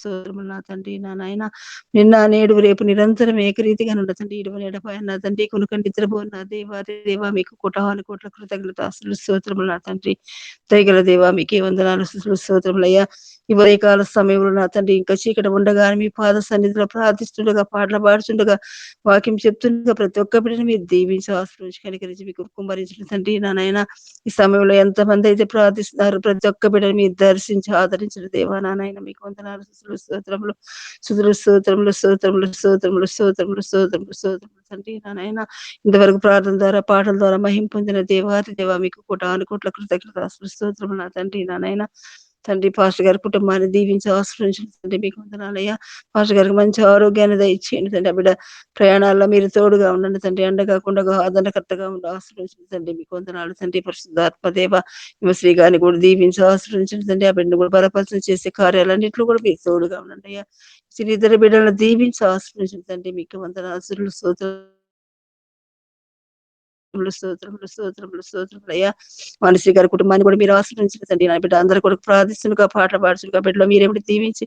స్తోత్రములు నా తండ్రి, నా నాయన నిన్న నేడు రేపు నిరంతరం ఏకరీతిగా నుండి తండ్రి ఇటువంటి ఎడపాయన నా తండ్రి కొనుకండి నిద్రపోను నా దేవా మీకు కోటాను కోట్ల కృతజ్ఞతాస్తులు స్తోత్రములు నా తండ్రి దయగల దేవా మీకే వందనాలు స్తోత్రములయ్యా. ఈ ఉదయకాల సమయంలో నా తండ్రి ఇంకా చీకటి ఉండగా మీ పాద సన్నిధిలో ప్రార్థిస్తుండగా పాటలు పాడుతుండగా వాక్యం చెప్తుండగా ప్రతి ఒక్క బిడ్డని మీరు దీవించి ఆశ్రయించి కనికరించి మీకు కుమ్మరించిన తండ్రి నా నాయన ఈ సమయంలో ఎంతమంది అయితే ప్రార్థిస్తున్నారు ప్రతి ఒక్క బిడ్డని మీరు దర్శించి ఆదరించిన దేవా నాయన మీకు వందనాలు స్తోత్రములు స్తోత్రములు స్తోత్రములు స్తోత్రములు స్తోత్రములు స్తోత్రములు స్తోత్రములు తండ్రి నాయన ఇంతవరకు ప్రార్థన ద్వారా పాటల ద్వారా మహిం పొందిన దేవాది దేవా మీకు కోటాను కోట్ల కృతజ్ఞత స్తోత్రములు నా తండ్రి నాయన తండ్రి పాస్టర్ గారి కుటుంబాన్ని దీవించి ఆశ్రయించండి తండ్రి మీకు వందనాలయ్యా. పాస్టర్ గారికి మంచి ఆరోగ్యాన్ని దయచేయండి తండ్రి. ఆ బిడ్డ ప్రయాణాల్లో మీరు తోడుగా ఉండండి తండ్రి. అండగా ఆదరణకర్తగా ఉండి ఆశ్రయించండి తండ్రి మీకు వందనాలు తండ్రి. పరిశుద్ధాత్మ దేవ శ్రీ గారిని కూడా దీవించి ఆశ్రయించండి తండ్రి. ఆ బిడ్డను కూడా బలపరిచయం చేసే కార్యాలన్నింటిలో కూడా మీరు తోడుగా ఉండండి అయ్యా. ఇద్దరు బిడ్డలను దీవించి ఆశ్రయించండి తండ్రి మీకు వందనాలు స్తోత్రం స్తోత్రములయ్యా. మనశ్రీ గారి కుటుంబాన్ని కూడా మీరు ఆశ్రయించిన తండ్రి. నా బిడ్డ అందరూ కూడా ప్రార్థిస్తుండగా పాటలు పాడుతుండగా బిడ్డలో మీరేమిటి దీవించి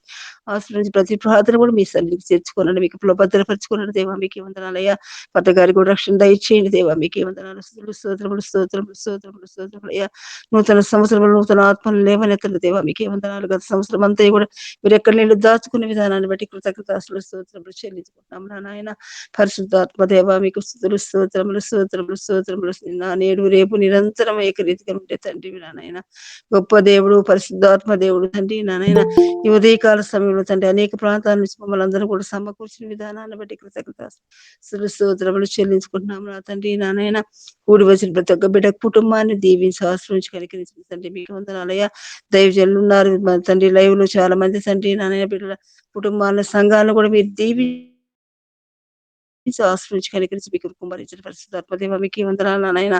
ఆశ్రయించి ప్రతి ప్రార్థన కూడా మీ సన్నిధికి చేర్చుకోనండి మీకు భద్రపరచుకోనండి దేవా మీకే వందనాలయ్యా. భర్త గారికి కూడా రక్షణ దయచేయండి దేవా మీకే వందనాలు స్తోత్రములయ్యా. నూతన సంవత్సరంలో నూతన ఆత్మలు లేవనెత్తండి దేవా మీకే వందనాలు. గత సంవత్సరం అంతా కూడా మీరు ఎక్కడ నీళ్ళు దాచుకునే విధానాన్ని బట్టి కృతజ్ఞతాస్తులు స్తోత్రములు చెల్లించుకుంటున్నాం నాయన. పరిశుద్ధాత్మ దేవా మీకు స్తోత్రములు నేడు రేపు నిరంతరం ఏకరీతిగా ఉంటే తండ్రి నాయన గొప్ప దేవుడు పరిశుద్ధాత్మ దేవుడు తండ్రి నాయన. ఈ ఉదయకాల సమయంలో తండ్రి అనేక ప్రాంతాల నుంచి మమ్మల్ని అందరూ కూడా సమకూర్చిన విధానాన్ని బట్టి స్తోత్రములు చెల్లించుకుంటున్నాము నా తండ్రి నాయన. కూడి వచ్చిన ప్రతి ఒక్క బిడ్డ కుటుంబాన్ని దీవించి ఆశ్రయించి కలిగించిన తండ్రి మీకు వందనాలయ్యా. దైవజనులు ఉన్నారు తండ్రి లైవ్ లో చాలా మంది తండ్రి నాయన బిడ్డల కుటుంబాలను సంఘాలను కూడా మీరు ఆశ్రయించి కనికరించి మీకు కుమ్మరించిన పరిశుద్ధాత్మ మీకు వందనాలు నాయన.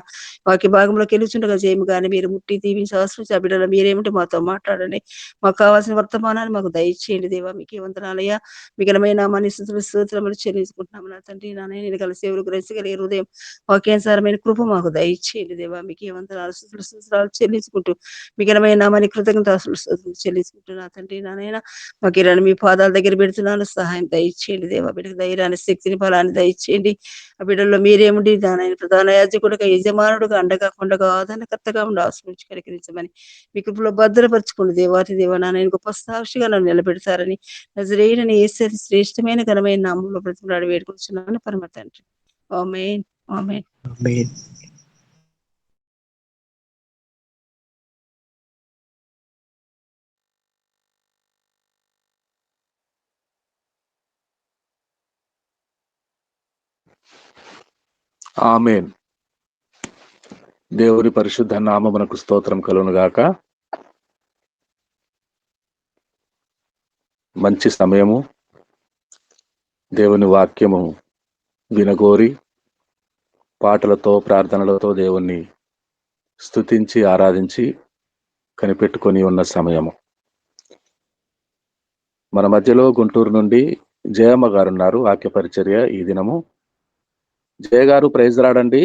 వాక్య భాగంలోకి వెళ్ళుచుండగా జయము కానీ మీరు ముట్టి దీవించి ఆశ్రయించి ఆ బిడ్డలు మీరేమిటి మాతో మాట్లాడండి. మాకు కావాల్సిన వర్తమానాన్ని మాకు దయచేయండి దేవా మీకే వందనాలయ్యా. మిగలమైన నామాన్ని స్తోత్రములు చెల్లించుకుంటున్నాము నా తండ్రి నాయన. నేను కలిసి సేవలు గ్రహించగలిగే హృదయం వాక్యానుసారమైన కృప మాకు దయచేయండి దేవా మీకే వందనాలు స్తోత్రాలు చెల్లించుకుంటూ మిగలమైన నామాన్ని కృతజ్ఞత చెల్లించుకుంటూ నా తండ్రి నాయన. మాకు ఇరాని మీ పాదాల దగ్గర పెడుతున్నాను సహాయం దయచేయండి దేవా. బిడ్డకు ధైర్యాన్ని శక్తిని ఫలాన్ని దయచేయండి. ఆ బిడ్డల్లో మీరేముండి దాని ప్రధాన యాజకుడుగా యజమానుడుగా అండగా కొండగా ఆదరణకర్తగా ఉండి ఆశ్రయించి కనికరించమని మీ కృపలో భద్రపరచుకుని దేవాతి దేవ నాయన గొప్ప సాక్షిగా నన్ను నిలబెడతారని నజరేయుడైన యేసు శ్రేష్టమైన ఘనమైన నామంలో బ్రతిమలాడి వేడుకొచ్చున్నాను పరమ తండ్రి. ఆమేన్ ఆమేన్ ఆమేన్. ఆమేన్. దేవుని పరిశుద్ధ నామమునకు స్తోత్రం కలుగును గాక. మంచి సమయము దేవుని వాక్యము వినగోరి పాటలతో ప్రార్థనలతో దేవుణ్ణి స్తుతించి ఆరాధించి కనిపెట్టుకొని ఉన్న సమయము. మన మధ్యలో గుంటూరు నుండి జయమ్మ గారు ఉన్నారు. వాక్య పరిచర్య ఈ దినము. జయ గారు ప్రైజ్ రాడండి.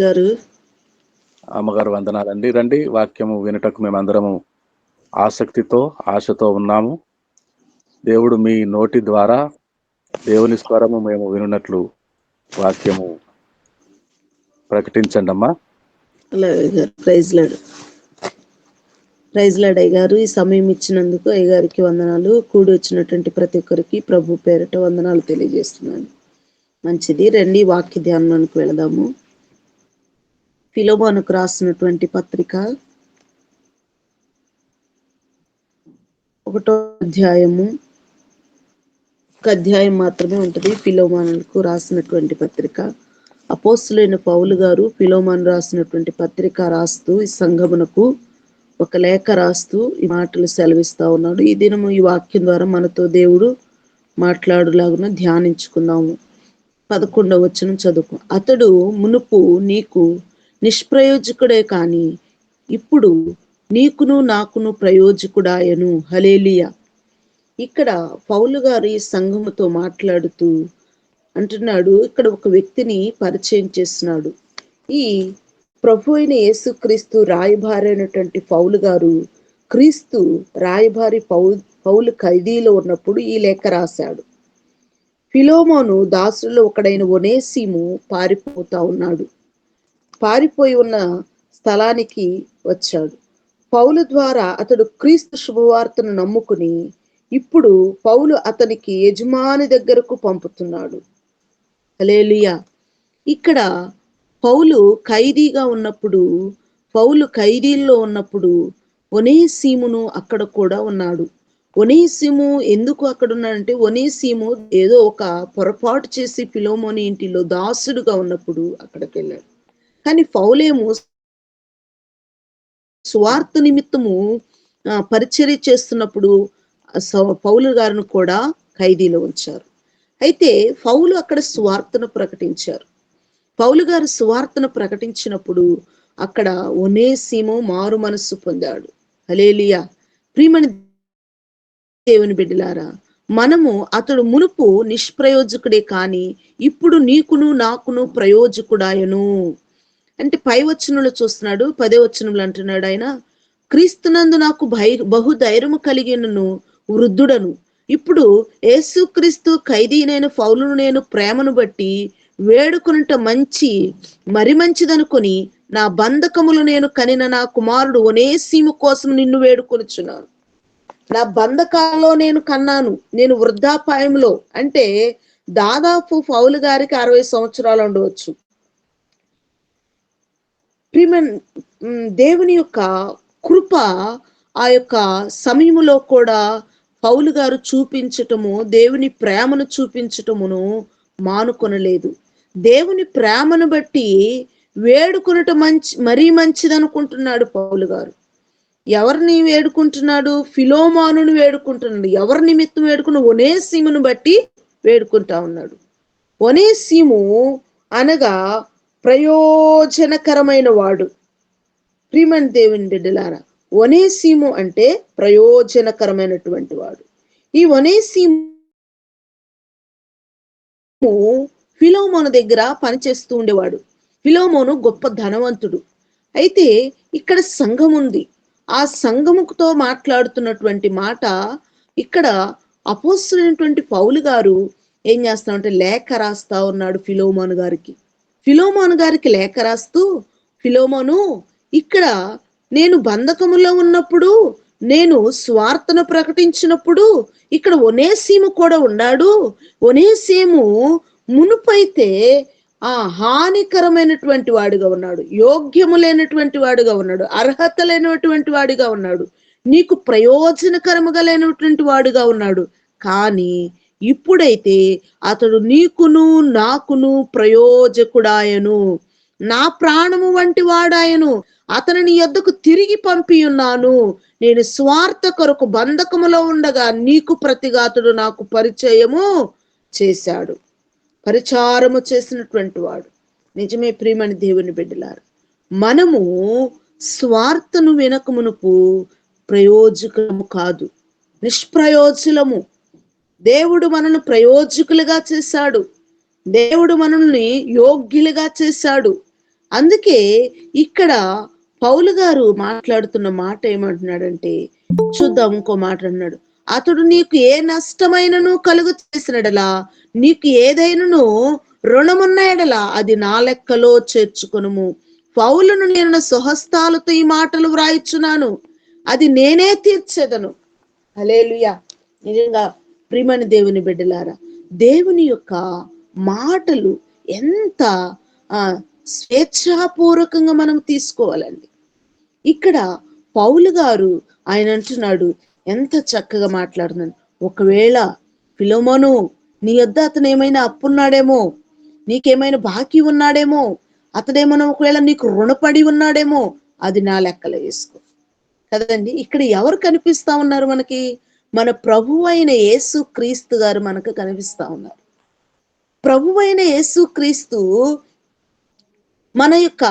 గారు అమ్మగారు వందనాలండి. రండి వాక్యము వినుటకు మేమందరము ఆసక్తితో ఆశతో ఉన్నాము. దేవుడు మీ నోటి ద్వారా దేవుని స్వరము మేము వినున్నట్లు వాక్యము ప్రకటించండి అమ్మా. ప్రైజ్ లాడ్ అయ్యగారు. ఈ సమయం ఇచ్చినందుకు అయ్యగారికి వందనాలు. కూడి వచ్చినటువంటి ప్రతి ఒక్కరికి ప్రభు పేరిట వందనాలు తెలియజేస్తున్నాను. మంచిది, రండి వాక్య ధ్యానంలోకి వెళదాము. ఫిలోమోనుకు రాసినటువంటి పత్రిక 1వ అధ్యాయము, ఒక అధ్యాయం మాత్రమే ఉంటుంది. ఫిలోమోనుకు రాసినటువంటి పత్రిక. అపోస్తులైన పౌలు గారు ఫిలోమోను రాసినటువంటి పత్రిక రాస్తూ ఈ సంఘమునకు ఒక లేఖ రాస్తూ ఈ మాటలు సెలవిస్తా ఉన్నాడు. ఈ దినము ఈ వాక్యం ద్వారా మనతో దేవుడు మాట్లాడులాగున ధ్యానించుకుందాము. 11వ వచనం చదువుకో. అతడు మునుపు నీకు నిష్ప్రయోజకుడే కాని ఇప్పుడు నీకును నాకును ప్రయోజకుడాయను. హల్లెలూయా. ఇక్కడ పౌలు గారు ఈ సంఘముతో మాట్లాడుతూ అంటున్నాడు, ఇక్కడ ఒక వ్యక్తిని పరిచయం చేస్తున్నాడు. ఈ ప్రభు అయిన యేసుక్రీస్తు రాయబారైనటువంటి పౌలు గారు క్రీస్తు రాయబారి పౌలు ఖైదీలో ఉన్నప్పుడు ఈ లేఖ రాశాడు. ఫిలోమోను దాసుల్లో ఒకడైన ఒనేసిము పారిపోతా ఉన్నాడు. పారిపోయి ఉన్న స్థలానికి వచ్చాడు. పౌలు ద్వారా అతడు క్రీస్తు శుభవార్తను నమ్ముకుని ఇప్పుడు పౌలు అతనికి యజమాని దగ్గరకు పంపుతున్నాడు. హల్లెలూయా. ఇక్కడ పౌలు ఖైదీగా ఉన్నప్పుడు, పౌలు ఖైదీల్లో ఉన్నప్పుడు ఒనేసిమును అక్కడ కూడా ఉన్నాడు. ఒనేసిము ఎందుకు అక్కడ ఉన్నాడంటే, ఒనేసిము ఏదో ఒక పొరపాటు చేసి ఫిలోమోని ఇంటిలో దాసుడుగా ఉన్నప్పుడు అక్కడికి వెళ్ళాడు. కానీ పౌలేమో సువార్త నిమిత్తము పరిచర్య చేస్తున్నప్పుడు పౌలు గారిని కూడా ఖైదీలో ఉంచారు. అయితే పౌలు అక్కడ సువార్తను ప్రకటించారు. పౌలు గారు సువార్తను ప్రకటించినప్పుడు అక్కడ ఒనేసిము మారు మనస్సు పొందాడు. హల్లెలూయా. ప్రియమైన దేవుని బిడ్డలారా, మనము అతడు మునుపు నిష్ప్రయోజకుడే కానీ ఇప్పుడు నీకును నాకును ప్రయోజకుడాయను అంటే పై వచనంలో చూస్తున్నాడు. 10వ వచనంలో అంటున్నాడు ఆయన, క్రీస్తునందు నాకు బహు ధైర్యము కలిగినను వృద్ధుడను. ఇప్పుడు యేసుక్రీస్తు ఖైదీనైన పౌలును నేను ప్రేమను బట్టి వేడుకొనుట మరి మంచిదనుకొని నా బంధకములు నేను కనిన నా కుమారుడు ఒనేసిము కోసం నిన్ను వేడుకొనుచున్నాను. నా బంధకాల్లో నేను కన్నాను. నేను వృద్ధాపాయంలో, అంటే దాదాపు పౌలు గారికి 60 సంవత్సరాలు ఉండవచ్చు. దేవుని యొక్క కృప ఆ యొక్క సమయములో కూడా పౌలు గారు చూపించటము, దేవుని ప్రేమను చూపించటమును మానుకొనలేదు. దేవుని ప్రేమను బట్టి వేడుకొనుట మరీ మంచిది అనుకుంటున్నాడు పౌలు గారు. ఎవరిని వేడుకుంటున్నాడు? ఫిలోమోనును వేడుకుంటున్నాడు. ఎవరి నిమిత్తం వేడుకున్న? ఒనేసిమును బట్టి వేడుకుంటా ఉన్నాడు. ఒనేసిము అనగా ప్రయోజనకరమైన వాడు. ప్రియమైన దేవుని బిడ్డలారా, ఒనేసిము అంటే ప్రయోజనకరమైనటువంటి వాడు. ఈ ఒనేసిము ఫిలోమోను దగ్గర పనిచేస్తూ ఉండేవాడు. ఫిలోమోను గొప్ప ధనవంతుడు. అయితే ఇక్కడ సంఘం ఉంది. ఆ సంఘముతో మాట్లాడుతున్నటువంటి మాట ఇక్కడ అపోస్తలుడైనటువంటి పౌలు గారు ఏం చేస్తామంటే లేఖ రాస్తా ఉన్నాడు ఫిలోమోను గారికి. ఫిలోమోను గారికి లేఖ రాస్తూ, ఫిలోమోను, ఇక్కడ నేను బంధకములో ఉన్నప్పుడు, నేను స్వార్థను ప్రకటించినప్పుడు ఇక్కడ ఒనేసిము కూడా ఉన్నాడు. ఒనేసిము మునుపైతే హానికరమైనటువంటి వాడుగా ఉన్నాడు, యోగ్యము లేనటువంటి వాడుగా ఉన్నాడు, అర్హత లేనటువంటి వాడిగా ఉన్నాడు, నీకు ప్రయోజనకరముగా లేనటువంటి వాడుగా ఉన్నాడు. కానీ ఇప్పుడైతే అతడు నీకును నాకును ప్రయోజకుడాయను, నా ప్రాణము వంటి వాడాయను. అతను నీ యొద్దకు తిరిగి పంపి ఉన్నాను. నేను స్వార్థ కొరకు బంధకములో ఉండగా నీకు ప్రతిగా అతడు నాకు పరిచయము చేశాడు, పరిచారము చేసినటువంటి వాడు. నిజమే ప్రియమైన దేవుని బిడ్డలారు, మనము స్వార్థను వెనక మునుపు ప్రయోజకము కాదు, నిష్ప్రయోజులము. దేవుడు మనల్ని ప్రయోజకులుగా చేశాడు. దేవుడు మనల్ని యోగ్యులుగా చేశాడు. అందుకే ఇక్కడ పౌలు గారు మాట్లాడుతున్న మాట ఏమంటున్నాడంటే, చూద్దాం, ఇంకో మాట అన్నాడు, అతడు నీకు ఏ నష్టమైనను కలుగు చేసినడలా, నీకు ఏదైనాను రుణమున్న ఎడలా అది నా లెక్కలో చేర్చుకొనుము. పౌలును నేను స్వహస్తాలతో ఈ మాటలు వ్రాయిచున్నాను, అది నేనే తీర్చెదను. హల్లెలూయా. నిజంగా ప్రియమైన దేవుని బిడ్డలారా, దేవుని యొక్క మాటలు ఎంత స్వేచ్ఛాపూర్వకంగా మనం తీసుకోవాలండి. ఇక్కడ పౌలు గారు ఆయన అంటున్నాడు, ఎంత చక్కగా మాట్లాడుతున్నాడు. ఒకవేళ ఫిలోమోను, నీ యొద్ద అతను ఏమైనా అప్పున్నాడేమో, నీకేమైనా బాకీ ఉన్నాడేమో, అతడేమైనా ఒకవేళ నీకు రుణపడి ఉన్నాడేమో, అది నా లెక్కలో వేసుకో కదండి. ఇక్కడ ఎవరు కనిపిస్తా ఉన్నారు మనకి? మన ప్రభువు అయిన యేసు క్రీస్తు గారు మనకు కనిపిస్తా ఉన్నారు. ప్రభువు అయిన యేసు క్రీస్తు మన యొక్క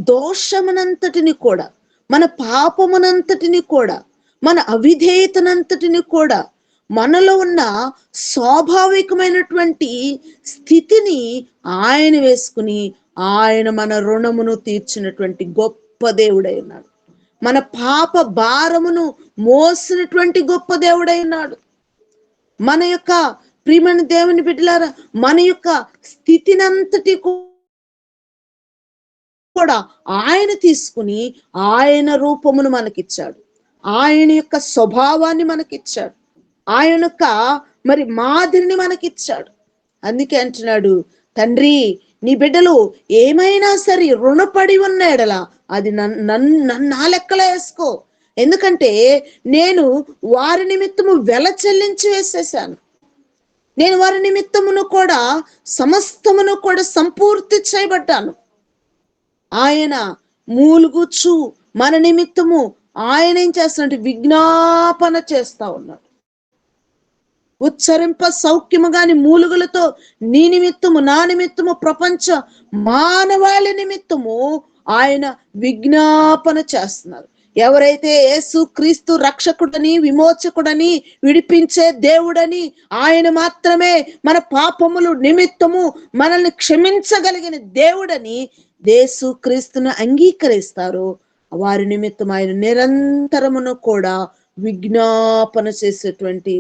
దోషమునంతటిని కూడా, మన పాపమునంతటిని కూడా, మన అవిధేయతనంతటిని కూడా, మనలో ఉన్న స్వాభావికమైనటువంటి స్థితిని ఆయన వేసుకుని ఆయన మన రుణమును తీర్చినటువంటి గొప్ప దేవుడై ఉన్నాడు. మన పాప భారమును మోసినటువంటి గొప్ప దేవుడైనాడు. మన యొక్క ప్రియమైన దేవుని బిడ్డలారా, మన యొక్క స్థితినంతటి కూడా ఆయన తీసుకుని ఆయన రూపమును మనకిచ్చాడు. ఆయన యొక్క స్వభావాన్ని మనకిచ్చాడు. ఆయన యొక్క మాదిరిని మనకిచ్చాడు. అందుకే అంటున్నాడు, తండ్రి నీ బిడ్డలు ఏమైనా సరే రుణపడి ఉన్న ఎడల అది నా లెక్కలో వేసుకో. ఎందుకంటే నేను వారి నిమిత్తము వెల చెల్లించి వేసేసాను. నేను వారి నిమిత్తమును కూడా సమస్తమును కూడా సంపూర్తి చేయబడ్డాను. ఆయన మూలుగుచ్చు మన నిమిత్తము ఆయన ఏం చేస్తున్నట్టు విజ్ఞాపన చేస్తా ఉన్నాడు. ఉచ్చరింప సౌఖ్యము గాని మూలుగులతో నీ నిమిత్తము నా నిమిత్తము ప్రపంచ మానవాళి నిమిత్తము ఆయన విజ్ఞాపన చేస్తున్నారు. ఎవరైతే యేసు క్రీస్తు రక్షకుడని, విమోచకుడని, విడిపించే దేవుడని, ఆయన మాత్రమే మన పాపములు నిమిత్తము మనల్ని క్షమించగలిగిన దేవుడని యేసు క్రీస్తును అంగీకరిస్తారో వారి నిమిత్తం ఆయన నిరంతరమును కూడా విజ్ఞాపన చేసేటువంటి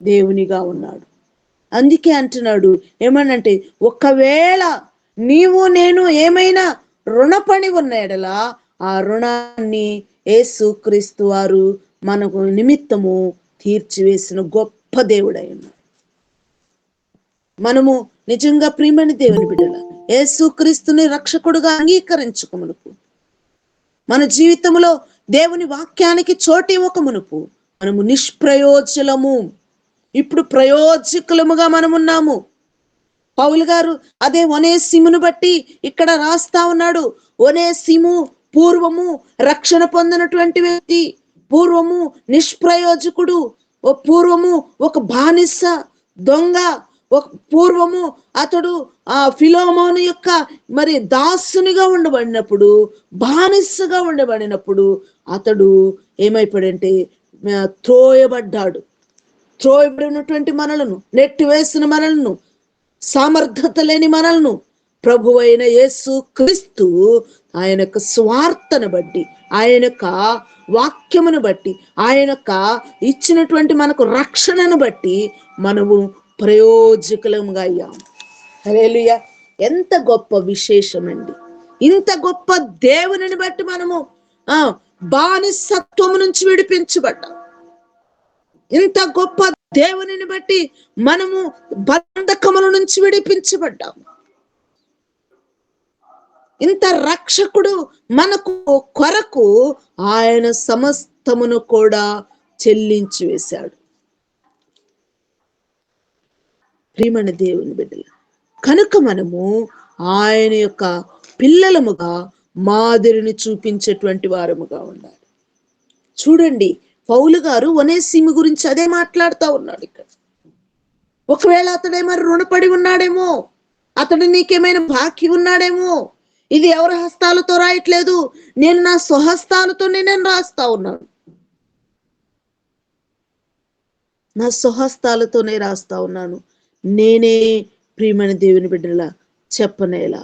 దేవునిగా ఉన్నాడు. అందుకే అంటున్నాడు ఏమనంటే, ఒకవేళ నీవు నేను ఏమైనా రుణపడి ఉన్న ఎడల ఆ రుణాన్ని యేసు క్రీస్తు వారు మనకు నిమిత్తము తీర్చివేసిన గొప్ప దేవుడై ఉన్నాడు. మనము నిజంగా ప్రియమైన దేవుని బిడ్డల యేసు క్రీస్తుని రక్షకుడుగా అంగీకరించుక మునుపు, మన జీవితంలో దేవుని వాక్యానికి చోటు ఇవ్వక మునుపు మనము నిష్ప్రయోజనము. ఇప్పుడు ప్రయోజకులముగా మనమున్నాము. పౌలు గారు అదే ఒనేసిమును బట్టి ఇక్కడ రాస్తా ఉన్నాడు. ఒనేసిము పూర్వము రక్షణ పొందినటువంటి వ్యక్తి, పూర్వము నిష్ప్రయోజకుడు, పూర్వము ఒక బానిస దొంగ, పూర్వము అతడు ఆ ఫిలోమోను యొక్క దాసునిగా ఉండబడినప్పుడు, బానిసగా ఉండబడినప్పుడు అతడు ఏమైపోయాడంటే త్రోయబడ్డాడు. త్రోయబడినటువంటి మనలను, నెట్టివేసిన మనలను, సామర్థ్యత లేని మనలను ప్రభువైన యేసు క్రీస్తు ఆయన యొక్క స్వార్థను బట్టి, ఆయన యొక్క వాక్యమును బట్టి, ఆయన యొక్క ఇచ్చినటువంటి మనకు రక్షణను బట్టి మనము ప్రయోజకులముగా అయ్యాము. హల్లెలూయా! ఎంత గొప్ప విశేషమండి. ఇంత గొప్ప దేవునిని బట్టి మనము బానిసత్వము నుంచి విడిపించబడ్డాం. ఇంత గొప్ప దేవునిని బట్టి మనము బంధకముల నుంచి విడిపించబడ్డాము. ఇంత రక్షకుడు మనకు కొరకు ఆయన సమస్తమును కూడా చెల్లించి వేశాడు. ప్రియమైన దేవుని బిడ్డల కనుక మనము ఆయన యొక్క పిల్లలముగా మాదిరిని చూపించేటువంటి వారముగా ఉండాలి. చూడండి, పౌలు గారు ఒనేసిము గురించి అదే మాట్లాడుతూ ఉన్నాడు ఇక్కడ. ఒకవేళ అతడేమో రుణపడి ఉన్నాడేమో, అతడు నీకేమైనా బాకీ ఉన్నాడేమో, ఇది ఎవరి హస్తాలతో రాయట్లేదు, నేను నా స్వహస్తాలతోనే నేను రాస్తా ఉన్నాను, నా స్వహస్తాలతోనే రాస్తా ఉన్నాను, నేనే ప్రియమైన దేవుని బిడ్డలా చెప్పనేలా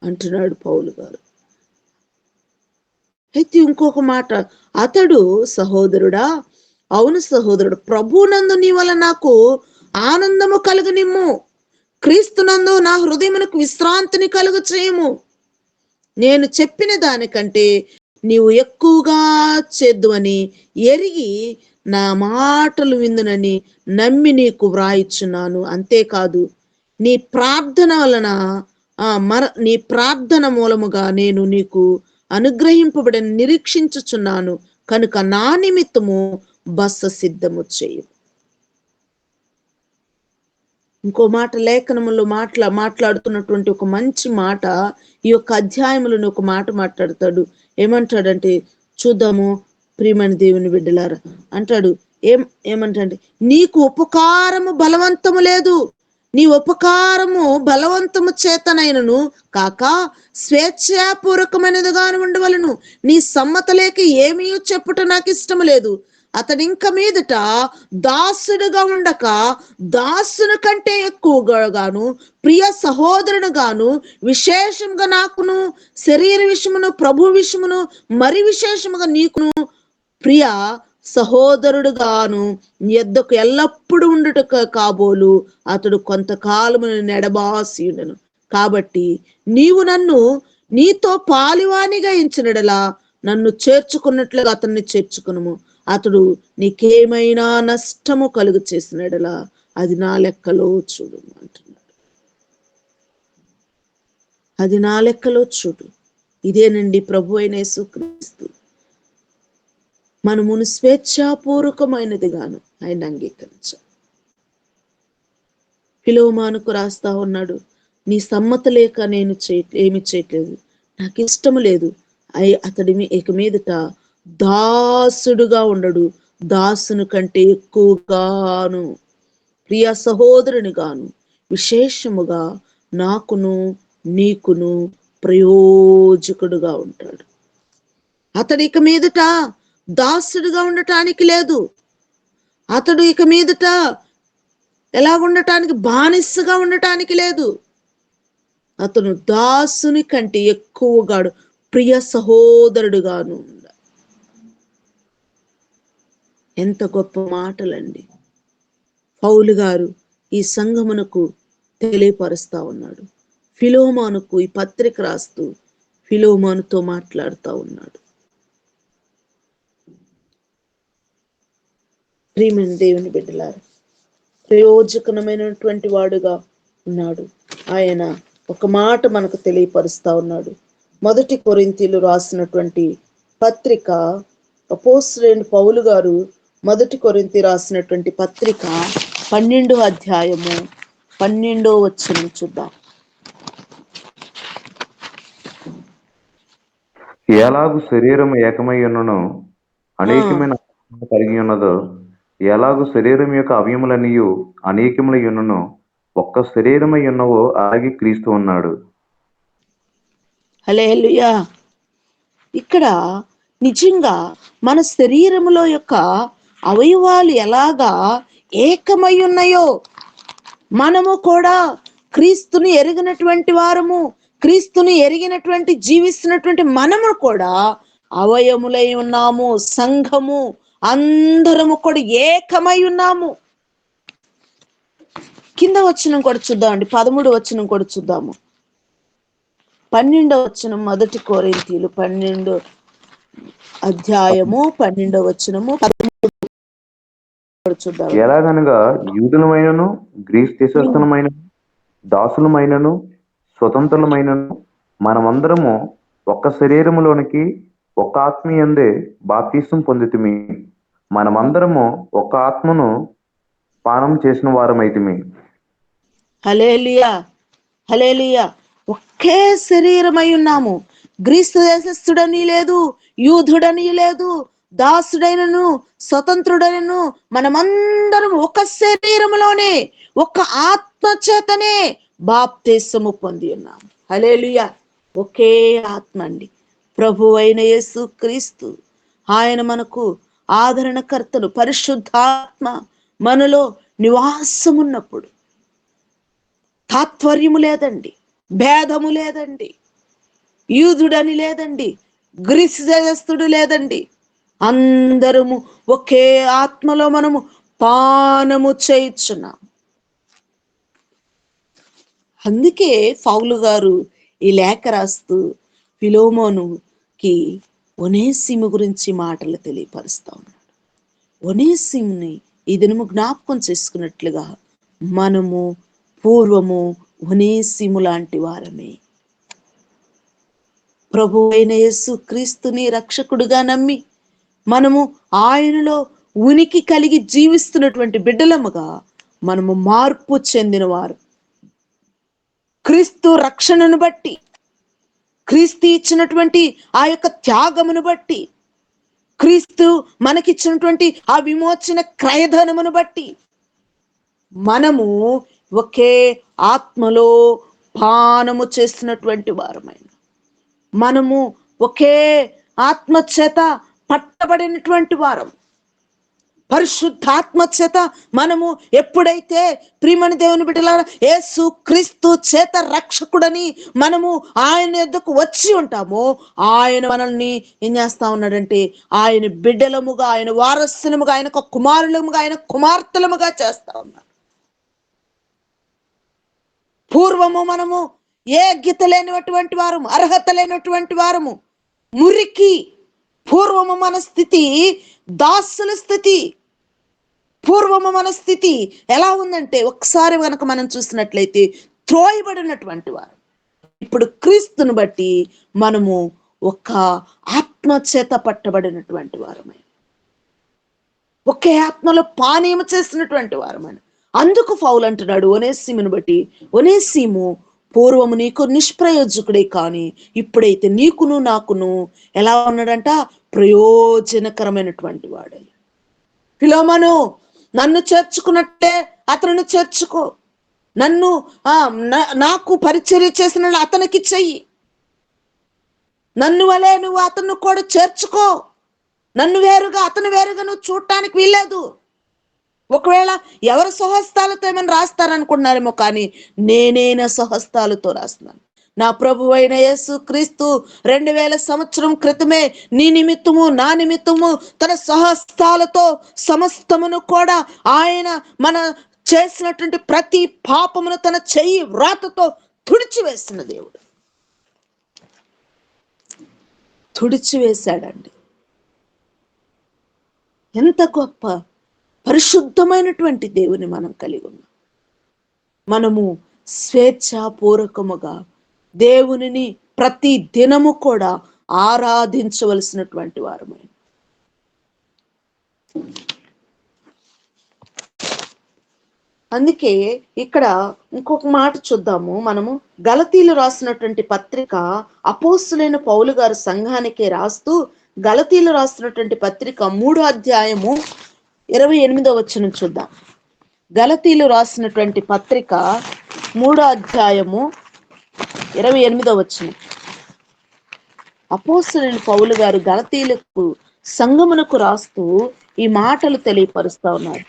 అంటున్నాడు పౌలు గారు. అయితే ఇంకొక మాట, అతడు సహోదరుడా, అవును సహోదరుడు, ప్రభునందు నీ వల్ల నాకు ఆనందము కలుగనిమ్ము, క్రీస్తునందు నా హృదయమునకు విశ్రాంతిని కలుగు చేయము. నేను చెప్పిన దానికంటే నీవు ఎక్కువగా చేద్దువని ఎరిగి నా మాటలు విందునని నమ్మి నీకు వ్రాయిచున్నాను. అంతేకాదు నీ ప్రార్థన వలన నీ ప్రార్థన మూలముగా నేను నీకు అనుగ్రహింపబడిన నిరీక్షించుచున్నాను కనుక నా నిమిత్తము బస సిద్ధము చేయు. ఇంకో మాట లేఖనములో మాట్లాడుతున్నటువంటి ఒక మంచి మాట ఈ యొక్క అధ్యాయములను ఒక మాట మాట్లాడతాడు. ఏమంటాడంటే చూద్దాము ప్రియమైన దేవుని బిడ్డలారా. అంటాడు ఏమంటాడు, నీకు ఉపకారము బలవంతము లేదు, నీ ఉపకారము బలవంతము చేతనైనను కాక స్వేచ్ఛాపూర్వకమైనదిగాను ఉండవలను. నీ సమ్మత లేక ఏమీ చెప్పుట నాకు ఇష్టము లేదు. అతడు ఇంక మీదట దాసుడుగా ఉండక దాసుని కంటే ఎక్కువగాను ప్రియ సహోదరుడు గాను విశేషంగా నాకును శరీర విషయమును ప్రభు విషయమును మరి విశేషముగా నీకును ప్రియ సహోదరుడుగాను నీ యొద్దకు ఎల్లప్పుడూ ఉండుట కాబోలు అతడు కొంతకాలము నెడబాసి ఉండను. కాబట్టి నీవు నన్ను నీతో పాలివానిగా ఎంచినడలా నన్ను చేర్చుకున్నట్లుగా అతన్ని చేర్చుకును. అతడు నీకేమైనా నష్టము కలుగు చేసినడలా అది నా లెక్కలో చూడు అంటున్నాడు. అది నా లెక్కలో చూడు. ఇదేనండి ప్రభు అయిన యేసుక్రీస్తు మనమును స్వేచ్ఛాపూర్వకమైనది గాను ఆయన అంగీకరించాలి. ఫిలోమానుకు రాస్తా ఉన్నాడు, నీ సమ్మత లేక నేను ఏమి చేయట్లేదు, నాకు ఇష్టము లేదు. అతడి ఇక మీదట దాసుడుగా ఉండడు, దాసుని కంటే ఎక్కువగాను ప్రియ సహోదరుని గాను విశేషముగా నాకును నీకును ప్రయోజకుడుగా ఉంటాడు. అతడు ఇక మీదట దాసుడుగా ఉండటానికి లేదు. అతడు ఇక మీదట ఎలా ఉండటానికి బానిసగా ఉండటానికి లేదు. అతను దాసుని కంటే ఎక్కువగాడు ప్రియ సహోదరుడుగాను. ఎంత గొప్ప మాటలండి పౌలు గారు ఈ సంఘమునకు తెలియపరుస్తా ఉన్నాడు. ఫిలోమానుకు ఈ పత్రిక రాస్తూ ఫిలోమానుతో మాట్లాడుతూ ఉన్నాడు. ప్రియమైన దేవుని బిడ్డలారా, ప్రయోజకమైనటువంటి వాడుగా ఉన్నాడు. ఆయన ఒక మాట మనకు తెలియపరుస్తా ఉన్నాడు. 1 కొరింథీయులు రాసినటువంటి పత్రిక, అపోస్తలుడైన పౌలు గారు 1 కొరింథీ రాసినటువంటి పత్రిక 12వ అధ్యాయము 12వ వచనం చూద్దాం. ఎలాగు శరీరం ఏకమై ఉన్నను అనేకమైన కలిగి ఉన్నదో, ఎలాగు శరీరం యొక్క అవయములనియు అనేకములై ఉన్నను ఒక్క శరీరమై ఉన్నవో అలాగే క్రీస్తు ఉన్నాడు. హల్లెలూయా. ఇక్కడ నిజంగా మన శరీరములో యొక్క అవయవాలు ఎలాగా ఏకమై ఉన్నాయో, మనము కూడా క్రీస్తుని ఎరిగినటువంటి వారము, క్రీస్తుని ఎరిగినటువంటి జీవిస్తున్నటువంటి మనము కూడా అవయములై ఉన్నాము. సంఘము అందరము కూడా ఏకమై ఉన్నాము. కింద వచనం కూడా చూద్దామండి, 13వ వచనం కూడా చూద్దాము. 12వ వచనం 1 కొరింథీయులు 12 అధ్యాయము 12వ వచనము చూద్దాం. ఎలాగనగా యూదులమైనను గ్రీస్ దేశస్థులమైన దాసులమైనను స్వతంత్రులమైనను మనమందరము ఒక్క శరీరములోనికి ఒక్క ఆత్మీయందే బాప్తిసం పొందితిమి. మనమందరము ఒక్క ఆత్మను పానం చేసిన వారమైతిమి. హల్లెలూయా, హల్లెలూయా. ఒకే శరీరమై ఉన్నాము. గ్రీస్తు దేశస్థుడని లేదు, యూదుడని లేదు, దాసుడైనను స్వతంత్రుడైనను మనమందరం ఒక శరీరములోనే ఒక ఆత్మ చేతనే బాప్తిసము పొంది ఉన్నాము. హల్లెలూయా. ఒకే ఆత్మ అండి, ప్రభు అయిన యేసు క్రీస్తు. ఆయన మనకు ఆదరణకర్తలు. పరిశుద్ధాత్మ మనలో నివాసమున్నప్పుడు తాత్పర్యము లేదండి, భేదము లేదండి, యూదుడని లేదండి, గ్రీసు దేశస్థుడు లేదండి. అందరము ఒకే ఆత్మలో మనము పానము చేయుచున్నాం. అందుకే పౌలు గారు ఈ లేఖ రాస్తూ ఫిలోమోనుకి ఒనేసిము గురించి మాటలు తెలియపరుస్తా ఉన్నాడు. ఒనేసిముని ఈ దినము జ్ఞాపకం చేసుకున్నట్లుగా మనము పూర్వము ఒనేసిము లాంటి వారమే. ప్రభు అయిన యేసు క్రీస్తుని రక్షకుడుగా నమ్మి మనము ఆయనలో ఉనికి కలిగి జీవిస్తున్నటువంటి బిడ్డలముగా మనము మార్పు చెందిన వారు. క్రీస్తు రక్షణను బట్టి, క్రీస్తు ఇచ్చినటువంటి ఆ యొక్క త్యాగమును బట్టి, క్రీస్తు మనకిచ్చినటువంటి ఆ విమోచన క్రయధనమును బట్టి మనము ఒకే ఆత్మలో పానము చేస్తున్నటువంటి వారమైన, మనము ఒకే ఆత్మ చేత పట్టబడినటువంటి వారం. పరిశుద్ధాత్మ చేత మనము ఎప్పుడైతే ప్రియమైన దేవుని బిడ్డలారా యేసు క్రీస్తు చేత రక్షకుడని మనము ఆయన యొద్దకు వచ్చి ఉంటామో, ఆయన మనల్ని ఏం చేస్తా ఉన్నాడంటే ఆయన బిడ్డలముగా, ఆయన వారసులముగా, ఆయన కుమారులముగా, ఆయన కుమార్తెలముగా చేస్తా ఉన్నాడు. పూర్వము మనము యోగ్యత లేనటువంటి వారము, అర్హత లేనటువంటి వారము, మురికి. పూర్వము మన స్థితి దాసుల స్థితి. పూర్వము మన స్థితి ఎలా ఉందంటే, ఒకసారి కనుక మనం చూసినట్లయితే త్రోయబడినటువంటి వారు. ఇప్పుడు క్రీస్తుని బట్టి మనము ఒక ఆత్మచేత పట్టబడినటువంటి వారమే, ఒకే ఆత్మలో పానీయం చేసినటువంటి వారమని. అందుకు పౌలు అంటున్నాడు ఒనేసిమును బట్టి, ఒనేసిము పూర్వము నీకు నిష్ప్రయోజకుడే కానీ ఇప్పుడైతే నీకును నాకును ఎలా ఉన్నాడంట, ప్రయోజనకరమైనటువంటి వాడే. ఫిలోమను, నన్ను చేర్చుకున్నట్టే అతను చేర్చుకో. నన్ను నాకు పరిచర్య చేసిన అతనికి చెయ్యి. నన్ను వలే నువ్వు అతను కూడా చేర్చుకో. నన్ను వేరుగా అతను వేరుగా నువ్వు చూడటానికి వీల్లేదు. ఒకవేళ ఎవరు స్వహస్తాలతో ఏమైనా రాస్తారనుకుంటున్నారేమో, కానీ నేనైనా స్వహస్తాలతో రాస్తున్నాను. నా ప్రభు అయిన యేసు క్రీస్తు 2000 సంవత్సరం క్రితమే నీ నిమిత్తము నా నిమిత్తము తన స్వహస్తాలతో సమస్తమును కూడా ఆయన మన చేసినటువంటి ప్రతి పాపమును తన చెయ్యి వ్రాతతో తుడిచివేసిన దేవుడు. తుడిచివేశాడండి. ఎంత గొప్ప పరిశుద్ధమైనటువంటి దేవుని మనం కలిగి ఉన్నాం. మనము స్వేచ్ఛాపూర్వకముగా దేవునిని ప్రతి దినము కూడా ఆరాధించవలసినటువంటి వారమే. అందుకే ఇక్కడ ఇంకొక మాట చూద్దాము మనము. గలతీలు రాసినటువంటి పత్రిక అపోస్తులైన పౌలు గారు సంఘానికి రాస్తూ, గలతీలు రాసినటువంటి పత్రిక 3వ అధ్యాయము 28వ వచనం చూద్దాం. గలతీలు రాసినటువంటి పత్రిక 3వ అధ్యాయము 28వ వచనం. అపోస్తలుడైన పౌలు గారు గలతీలకు సంఘమునకు రాస్తూ ఈ మాటలు తెలియపరుస్తా ఉన్నారు.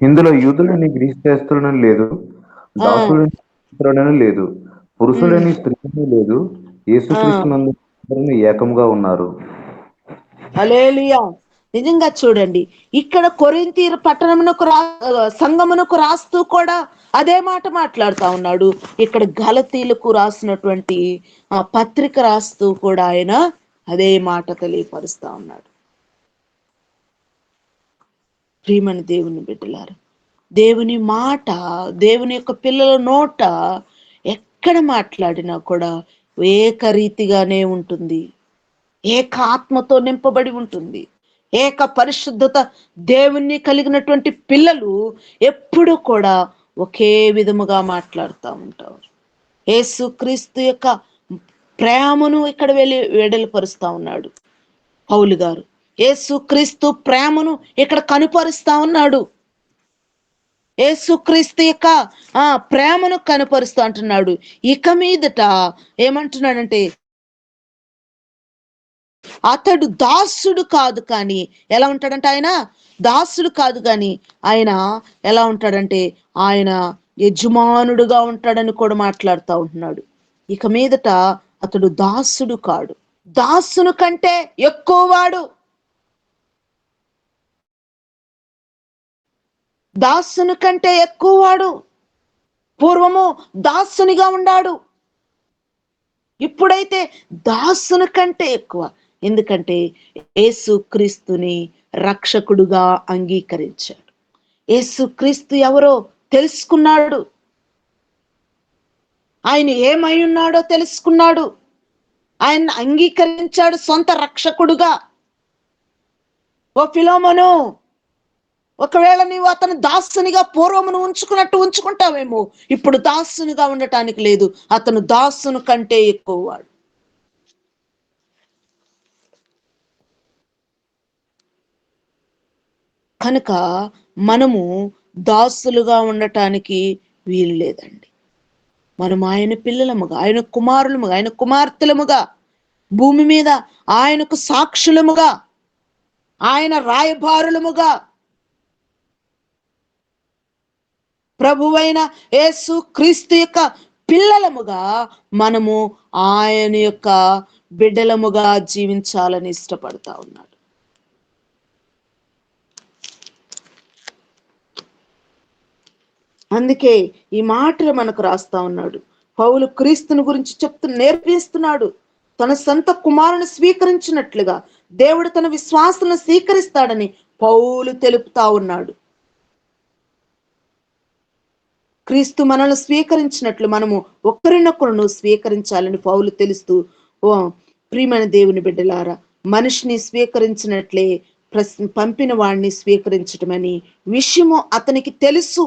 ఇందులో యూదులని గ్రీస్తేస్తులని లేదు, దాసులని లేదు, పురుషులని స్త్రీలని లేదు, యేసుక్రీస్తునందు ఏకముగా ఉన్నారు. హల్లెలూయా. నిజంగా చూడండి, ఇక్కడ కొరింథీ పట్టణమునకు సంఘమునకు రాస్తూ కూడా అదే మాట మాట్లాడుతా ఉన్నాడు. ఇక్కడ గలతీలకు రాసినటువంటి పత్రిక రాస్తూ కూడా ఆయన అదే మాట తెలియపరుస్తా ఉన్నాడు. ప్రియమైన దేవుని బిడ్డలారు, దేవుని మాట, దేవుని యొక్క పిల్లల నోట ఎక్కడ మాట్లాడినా కూడా ఏకరీతిగానే ఉంటుంది, ఏక ఆత్మతో నింపబడి ఉంటుంది. ఏక పరిశుద్ధత దేవుణ్ణి కలిగినటువంటి పిల్లలు ఎప్పుడు కూడా ఒకే విధముగా మాట్లాడుతూ ఉంటారు. యేసు క్రీస్తు యొక్క ప్రేమను ఇక్కడ వెడల్పరుస్తా ఉన్నాడు పౌలు గారు. యేసు క్రీస్తు ప్రేమను ఇక్కడ కనుపరుస్తా ఉన్నాడు. యేసు క్రీస్తు యొక్క ప్రేమను కనుపరుస్తూ అంటున్నాడు. ఇక మీదట ఏమంటున్నాడంటే, అతడు దాసుడు కాదు కానీ ఎలా ఉంటాడంటే, ఆయన దాసుడు కాదు కానీ ఆయన ఎలా ఉంటాడంటే ఆయన యజమానుడుగా ఉంటాడని కూడా మాట్లాడుతూ ఉంటున్నాడు. ఇక మీదట అతడు దాసుడు కాడు, దాసును కంటే ఎక్కువ వాడు. దాసుని కంటే ఎక్కువ వాడు. పూర్వము దాసునిగా ఉన్నాడు, ఇప్పుడైతే దాసుని కంటే ఎక్కువ. ఎందుకంటే యేసు క్రీస్తుని రక్షకుడుగా అంగీకరించాడు. యేసు క్రీస్తు ఎవరో తెలుసుకున్నాడు, ఆయన ఏమై ఉన్నాడో తెలుసుకున్నాడు, ఆయన అంగీకరించాడు సొంత రక్షకుడుగా. ఓ ఫిలోమోను, ఒకవేళ నీవు అతను దాసునిగా పూర్వమును ఉంచుకున్నట్టు ఉంచుకుంటావేమో, ఇప్పుడు దాసునిగా ఉండటానికి లేదు, అతను దాసును కంటే ఎక్కువ వాడు. కనుక మనము దాసులుగా ఉండటానికి వీలు లేదండి. మనం ఆయన పిల్లలముగా, ఆయన కుమారులముగా, ఆయన కుమార్తెలముగా, భూమి మీద ఆయనకు సాక్షులముగా, ఆయన రాయబారులముగా ప్రభువైన యేసు క్రీస్తు యొక్క పిల్లలముగా మనము ఆయన యొక్క బిడ్డలముగా జీవించాలని ఇష్టపడతా ఉన్నాడు. అందుకే ఈ మాటలు మనకు రాస్తా ఉన్నాడు. పౌలు క్రీస్తుని గురించి నేర్పిస్తున్నాడు. తన సొంత కుమారుని స్వీకరించినట్లుగా దేవుడు తన విశ్వాసాలను స్వీకరిస్తాడని పౌలు తెలుపుతా ఉన్నాడు. క్రీస్తు మనల్ని స్వీకరించినట్లు మనము ఒకరినొకరును స్వీకరించాలని పౌలు తెలుస్తూ, ఓ ప్రియమైన దేవుని బిడ్డలారా, మనిషిని స్వీకరించినట్లే పంపిన వాడిని స్వీకరించటమని విషయము అతనికి తెలుసు.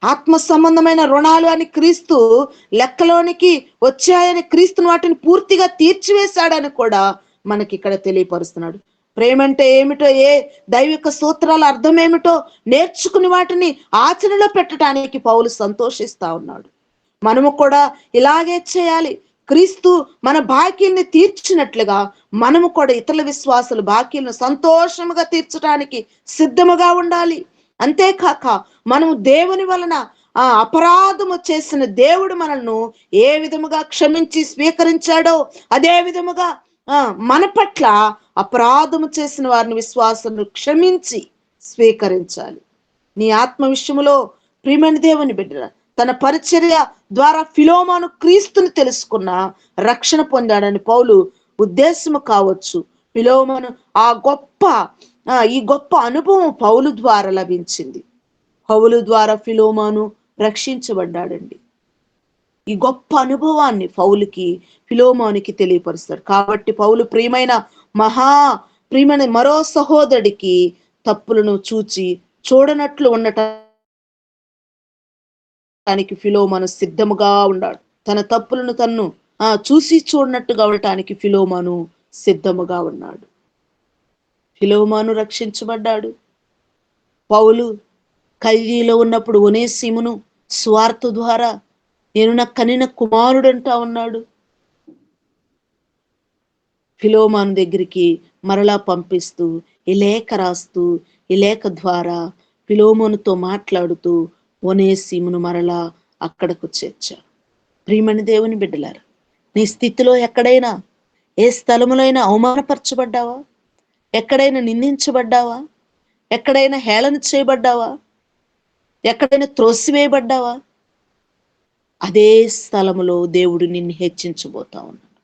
ఆత్మ సంబంధమైన రుణాలు అని క్రీస్తు లెక్కలోనికి వచ్చాయని, క్రీస్తుని వాటిని పూర్తిగా తీర్చివేశాడని కూడా మనకి ఇక్కడ తెలియపరుస్తున్నాడు. ప్రేమ అంటే ఏమిటో, ఏ దైవిక సూత్రాల అర్థం ఏమిటో నేర్చుకుని వాటిని ఆచరణలో పెట్టడానికి పౌలు సంతోషిస్తా ఉన్నాడు. మనము కూడా ఇలాగే చేయాలి. క్రీస్తు మన బాకీల్ని తీర్చినట్లుగా మనము కూడా ఇతరుల విశ్వాసుల బాకీలను సంతోషముగా తీర్చడానికి సిద్ధముగా ఉండాలి. అంతేకాక మనము దేవుని వలన అపరాధము చేసిన దేవుడు మనల్ని ఏ విధముగా క్షమించి స్వీకరించాడో అదే విధముగా మన పట్ల అపరాధము చేసిన వారిని విశ్వాసను క్షమించి స్వీకరించాలి. నీ ఆత్మ విషయములో ప్రియమైన దేవుని బిడ్డ తన పరిచర్య ద్వారా ఫిలోమాను క్రీస్తుని తెలుసుకున్న రక్షణ పొందాడని పౌలు ఉద్దేశము కావచ్చు. ఫిలోమాను ఈ గొప్ప అనుభవం పౌలు ద్వారా లభించింది. పౌలు ద్వారా ఫిలోమాను రక్షించబడ్డాడండి. ఈ గొప్ప అనుభవాన్ని ఫిలోమానికి తెలియపరుస్తాడు. కాబట్టి పౌలు ప్రియమైన మరో సహోదరుడికి తప్పులను చూడనట్లు ఉండటానికి ఫిలోమాను సిద్ధముగా ఉన్నాడు. తన తప్పులను తన్ను చూసి చూడనట్టుగా ఉండటానికి ఫిలోమాను సిద్ధముగా ఉన్నాడు. ఫిలోమాను రక్షించబడ్డాడు. పౌలు కల్దీలో ఉన్నప్పుడు ఒనేసిమును స్వార్థ ద్వారా నేను నా కనిన కుమారుడు అంటా ఉన్నాడు. ఫిలోమాను దగ్గరికి మరలా పంపిస్తూ ఈ లేఖ రాస్తూ, ఈ లేఖ ద్వారా ఫిలోమానుతో మాట్లాడుతూ ఒనేసిమును మరలా అక్కడకు చేర్చాడు. ప్రియమైన దేవుని బిడ్డలారా, నీ స్థితిలో ఎక్కడైనా ఏ స్థలములో అయినా అవమానపరచబడ్డావా? ఎక్కడైనా నిందించబడ్డావా? ఎక్కడైనా హేళన చేయబడ్డావా? ఎక్కడైనా త్రోసివేయబడ్డావా? అదే స్థలములో దేవుడు నిన్ను హెచ్చించబోతా ఉన్నాడు.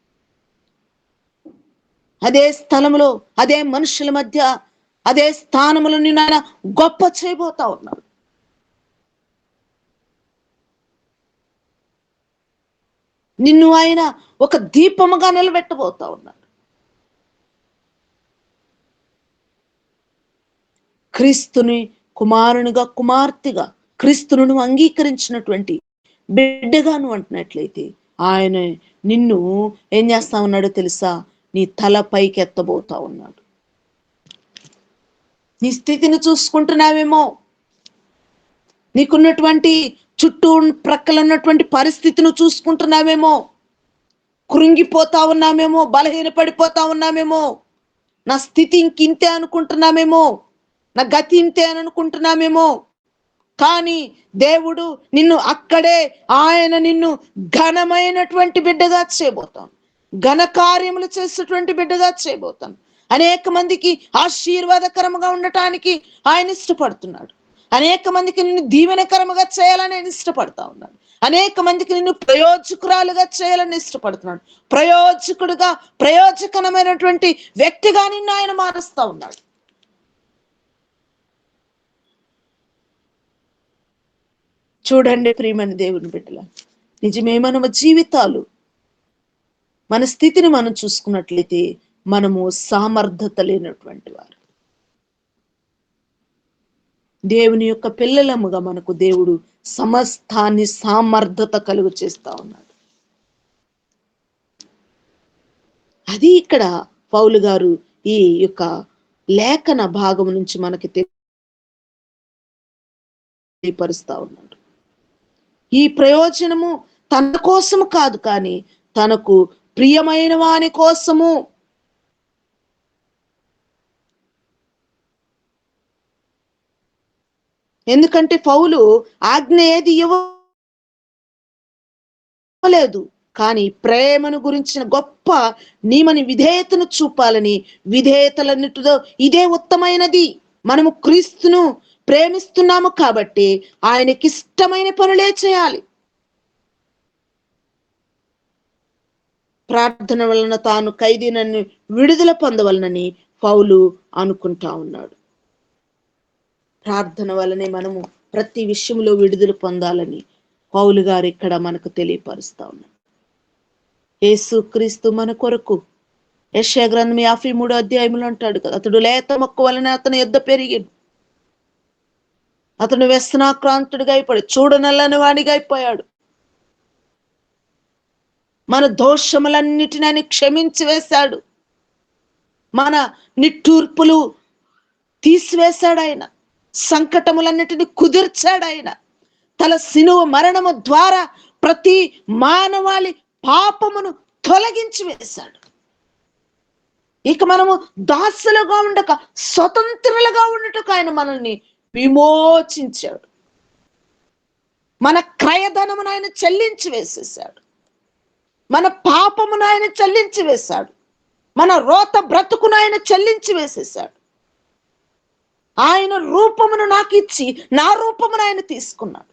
అదే స్థలములో, అదే మనుషుల మధ్య, అదే స్థానములో నిన్ను ఆయన గొప్ప చేయబోతా ఉన్నాడు. నిన్ను ఆయన ఒక దీపముగా నిలబెట్టబోతా ఉన్నాడు. క్రీస్తుని కుమారునిగా, కుమార్తెగా, క్రీస్తును అంగీకరించినటువంటి బిడ్డగాను అంటున్నట్లయితే ఆయన నిన్ను ఏం చేస్తా ఉన్నాడో తెలుసా? నీ తల పైకి ఎత్తబోతా ఉన్నాడు. నీ స్థితిని చూసుకుంటున్నావేమో, నీకున్నటువంటి చుట్టూ ప్రక్కల ఉన్నటువంటి పరిస్థితిని చూసుకుంటున్నావేమో, కృంగిపోతా ఉన్నామేమో, బలహీనపడిపోతా ఉన్నామేమో, నా స్థితి ఇంకింతే అనుకుంటున్నామేమో, నా గతి ఇంతే అని అనుకుంటున్నామేమో. కానీ దేవుడు నిన్ను అక్కడే, ఆయన నిన్ను ఘనమైనటువంటి బిడ్డగా చేయబోతాను, ఘన కార్యములు చేసేటువంటి బిడ్డగా చేయబోతాను. అనేక మందికి ఆశీర్వాదకరముగా ఉండటానికి ఆయన ఇష్టపడుతున్నాడు. అనేక మందికి నిన్ను దీవెనకరముగా చేయాలని ఆయన ఇష్టపడతా ఉన్నాడు. అనేక మందికి నిన్ను ప్రయోజకురాలుగా చేయాలని ఇష్టపడుతున్నాడు. ప్రయోజకుడుగా, ప్రయోజకరమైనటువంటి వ్యక్తిగా నిన్ను ఆయన మారుస్తా ఉన్నాడు. చూడండి ప్రియమైన దేవుని బిడ్డల, నిజమే మన జీవితాలు, మన స్థితిని మనం చూసుకున్నట్లయితే మనము సామర్థ్యత లేనటువంటి వారు. దేవుని యొక్క పిల్లలముగా మనకు దేవుడు సమస్తాన్ని సామర్థ్యత కలుగు చేస్తా ఉన్నాడు. అది ఇక్కడ పౌలు గారు ఈ యొక్క లేఖన భాగం నుంచి మనకి తెలియపరుస్తా ఉన్నాడు. ఈ ప్రయోజనము తన కోసము కాదు, కానీ తనకు ప్రియమైన వాని కోసము. ఎందుకంటే పౌలు ఆజ్ఞ ఏది ఇవ్వలేదు, కానీ ప్రేమను గురించిన గొప్ప నియమని విధేయతను చూపాలని, విధేయతలన్నిటిలో ఇదే ఉత్తమైనది. మనము క్రీస్తును ప్రేమిస్తున్నాము కాబట్టి ఆయనకిష్టమైన పనులే చేయాలి. ప్రార్థన వలన తాను ఖైదీనని విడుదల పొందవలనని పౌలు అనుకుంటా ఉన్నాడు. ప్రార్థన వలనే మనము ప్రతి విషయంలో విడుదల పొందాలని పౌలు గారు ఇక్కడ మనకు తెలియపరుస్తా ఉన్నారు. యేసు క్రీస్తు మన కొరకు యెషయా గ్రంథం 53 అధ్యాయంలో అంటాడు కదా, అతడు లేత మొక్క వలన అతని యుద్ధ పెరిగింది, అతను వ్యసనాక్రాంతుడిగా అయిపోయాడు, చూడనల్లని వాడిగా అయిపోయాడు. మన దోషములన్నిటిని ఆయన క్షమించి వేశాడు, మన నిట్టూర్పులు తీసివేశాడు ఆయన, సంకటములన్నిటిని కుదిర్చాడు ఆయన. తన సిలువ మరణము ద్వారా ప్రతి మానవాళి పాపమును తొలగించి వేశాడు. ఇక మనము దాసులుగా ఉండక స్వతంత్రులుగా ఉండటకు ఆయన మనల్ని విమోచించాడు. మన క్రయధనమును ఆయన చెల్లించి వేసేసాడు, మన పాపమును ఆయన చెల్లించి వేశాడు, మన రోత బ్రతుకును ఆయన చెల్లించి వేసేసాడు. ఆయన రూపమును నాకు ఇచ్చి నా రూపమును ఆయన తీసుకున్నాడు.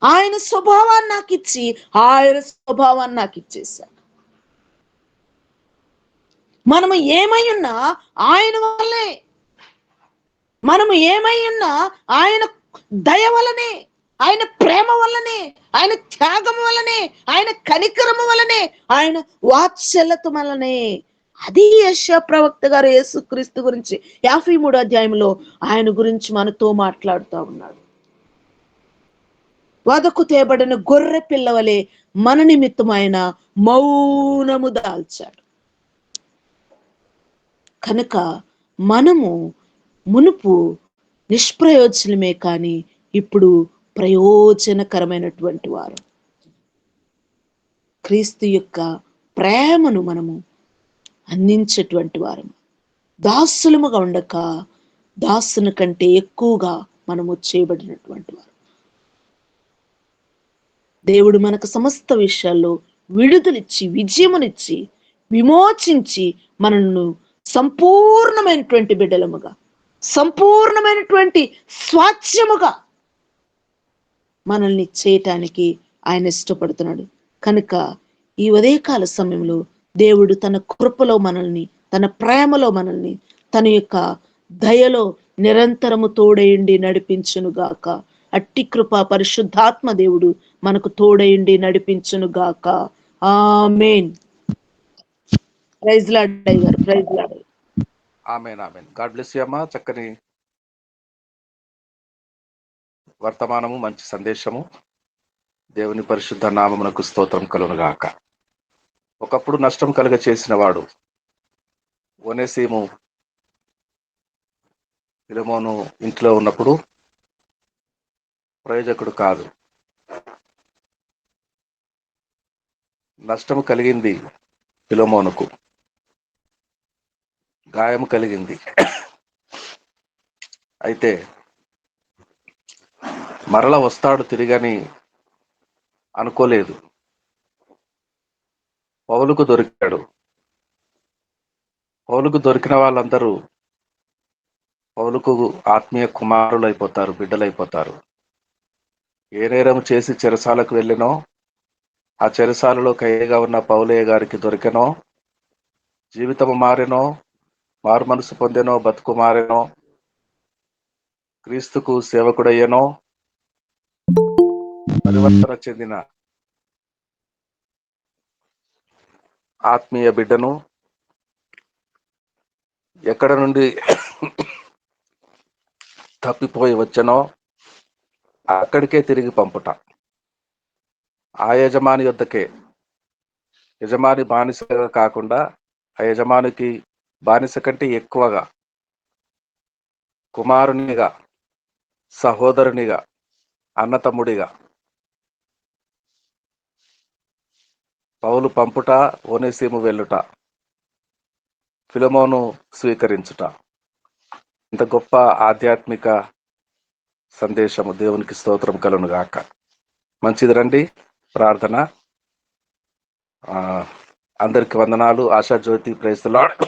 ఆయన స్వభావాన్ని నాకు ఇచ్చి ఆయన స్వభావాన్ని నాకు ఇచ్చేసాడు. మనము ఏమై ఉన్నా ఆయన వల్లే, మనము ఏమై ఉన్నా ఆయన దయ వల్లనే, ఆయన ప్రేమ వల్లనే, ఆయన త్యాగం వల్లనే, ఆయన కనికరము వల్లనే, ఆయన వాత్సల్యత వల్లనే. అది యెషయా ప్రవక్త గారు యేసుక్రీస్తు గురించి 53 అధ్యాయంలో ఆయన గురించి మనతో మాట్లాడుతూ ఉన్నాడు. వదకు తేబడిన గొర్రె పిల్లవలే మన నిమిత్తం ఆయన మౌనము దాల్చాడు. కనుక మనము మునుపు నిష్ప్రయోజనమే కానీ ఇప్పుడు ప్రయోజనకరమైనటువంటి వారు. క్రీస్తు యొక్క ప్రేమను మనము అందించేటువంటి వారు. దాసులముగా ఉండక దాసుని కంటే ఎక్కువగా మనము చేయబడినటువంటి వారు. దేవుడు మనకు సమస్త విషయాల్లో విడుదలిచ్చి, విజయమునిచ్చి, విమోచించి మనల్ని సంపూర్ణమైనటువంటి బిడ్డలముగా, సంపూర్ణమైనటువంటి స్వాస్థ్యముగా మనల్ని చేయటానికి ఆయన ఇష్టపడుతున్నాడు. కనుక ఈ ఉదయకాల సమయంలో దేవుడు తన కృపలో మనల్ని, తన ప్రేమలో మనల్ని, తన యొక్క దయలో నిరంతరము తోడయుండి నడిపించునుగాక. అట్టి కృప పరిశుద్ధాత్మ దేవుడు మనకు తోడయుండి నడిపించునుగాక. ఆమేన్. ప్రైజ్ లార్డ్ గారు, praise lord. Amen, amen. God bless you అమ్మా. చక్కని వర్తమానము, మంచి సందేశము. దేవుని పరిశుద్ధ నామమునకు స్తోత్రం కలుగునుగాక. ఒకప్పుడు నష్టం కలుగ చేసిన వాడు ఒనేసిము ఫిలెమోను ఇంట్లో ఉన్నప్పుడు ప్రయోజకుడు కాదు. నష్టము కలిగింది ఫిలెమోనుకు, గాయము కలిగింది. అయితే మరల వస్తాడు తిరిగని అనుకోలేదు. పౌలుకు దొరికాడు. పౌలుకు దొరికిన వాళ్ళందరూ పౌలుకు ఆత్మీయ కుమారులు అయిపోతారు, బిడ్డలైపోతారు. ఏ నేరం చేసి చెరసాలకు వెళ్ళినో, ఆ చెరసాలలో ఖైదీగా ఉన్న పౌలయ్య గారికి దొరికెనో, జీవితము మారెనో, మారు మనసు పొందెనో, బతుకు మారెనో, క్రీస్తుకు సేవకుడయ్యనో, పరివర్తన చెందిన ఆత్మీయ బిడ్డను ఎక్కడ నుండి తప్పిపోయి వచ్చనో అక్కడికే తిరిగి పంపుట. ఆ యజమాని యొద్దకే, యజమాని బానిసగా కాకుండా ఆ యజమానికి బానిస కంటే ఎక్కువగా కుమారునిగా, సహోదరునిగా, అన్నతమ్ముడిగా పౌలు పంపుట, ఒనేసిము వెళ్ళుట. ఫిలమోను స్వీకరించుట. ఇంత గొప్ప ఆధ్యాత్మిక సందేశము. దేవునికి స్తోత్రం కలుగును గాక. మంచిది, రండి ప్రార్థన. అందరికి వందనాలు. ఆశా జ్యోతి, ప్రైజ్ ది లార్డ్.